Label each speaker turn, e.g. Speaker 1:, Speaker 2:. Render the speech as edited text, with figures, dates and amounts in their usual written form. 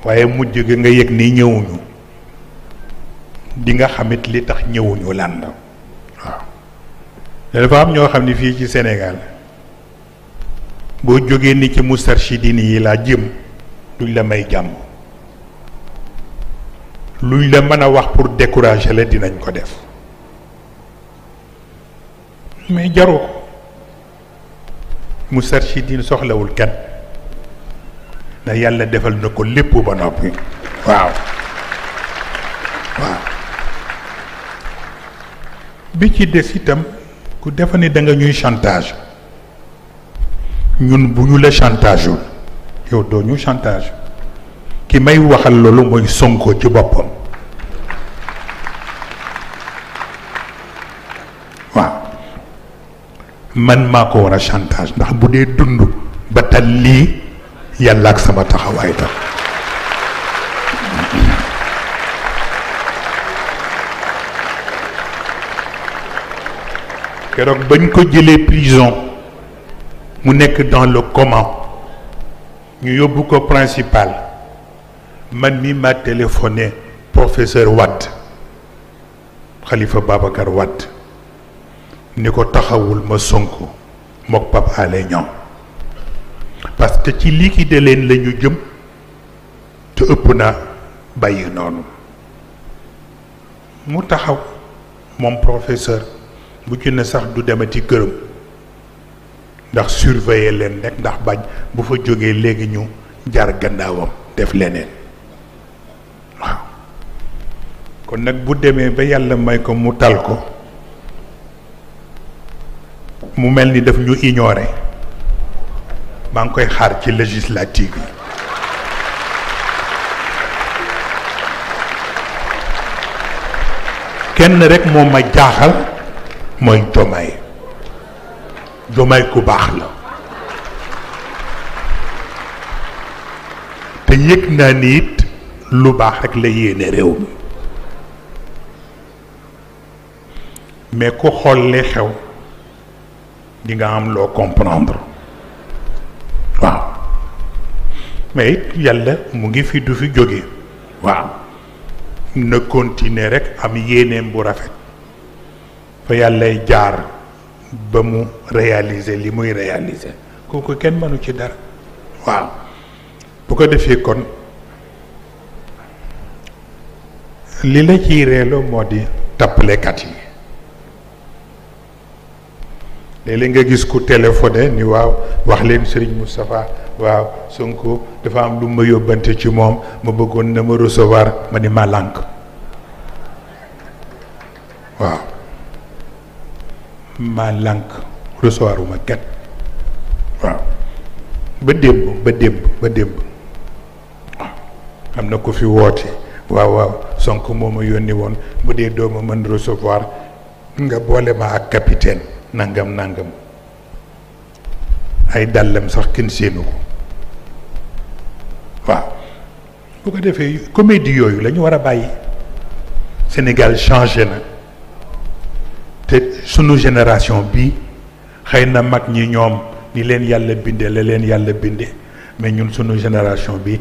Speaker 1: waaye mujj gi nga yëg ni ñëwuñu di nga xamit li tax ñëwuñu lan la waaw. dafa am ñoo xam ne fii ci Sénégal boo jógee ni ci Moustarchidine yi laa jëm duñ la may jàmm, luñ la mën a wax pour décourager la dinañ ko def, mais jaru ko. Moustarchidine soxlawul kenn ndax yàlla defal na ko lépp ba noppi waaw waaw. bi ci des itam ku defa ni da nga ñuy chantage, ñun bu ñu la chantage wul yow doo ñu chantage. ki may waxal loolu mooy Sonko ci boppam waaw. man maa ko war a chantage ndax bu dee dund ba tal lii yàlla ak sama taxawaay tam. keroog bañ ko jëlee prison mu nekk dans le coma ñu yóbbu ko principal, man mi ma téléphoné professeur Wade, Khalifa Babacar Wade, ni ko taxawul ma Sonko mook Pape Alé Niang parce que ci liquider leen la ñu jëm te ëpp na bàyyi noonu. mu taxaw moom professeur bu ci ne sax du demati këram ndax surveiller leen rek ndax bañ bu fa jógee léegi ñu jar gannaawam def leneen waaw. kon nag bu demee ba yàlla may ko mu tal ko mu mel ni daf ñu ignoré, maa ngi koy xaar ci législative yi. kenn rek moo ma jaaxal mooy Diomaye ku baax la te yëg naa ni it lu baax rek la yéene réew mi, mais ku xool li xew di nga am loo comprendre waaw. mais it yàlla mu ngi fi du fi jóge waaw. na continuer rek am yéeneem bu rafet fa yàllay jaar ba mu réaliser li muy réaliser kooku kenn mënu ci dara waaw. bu ko defee kon li la ciy reeloo moo di tappalekat yi. léeg-léeg nga gis ku téléphoné ni waaw wax leen Serigne Moustapha waaw Sonko dafa am lu ma yóbbante ci moom ma bëggoon na ma recevoir ma ni ma lànk waaw. ma lànk recevoir uma ket waaw ba démb waaw. am na ko fi woote waaw Sonko moo ma yónni woon bu dee doo ma mën recevoir nga boole ma ak capitaine nangam ay dàllam sax kenn séenu ko waaw. bu ko defee comédie yooyu la ñu war a bàyyi. Sénégal changé na te sunu génération bi xëy na mag ñi ñoom ni leen yàlla bindee la leen yàlla bindee mais ñun sunu génération bi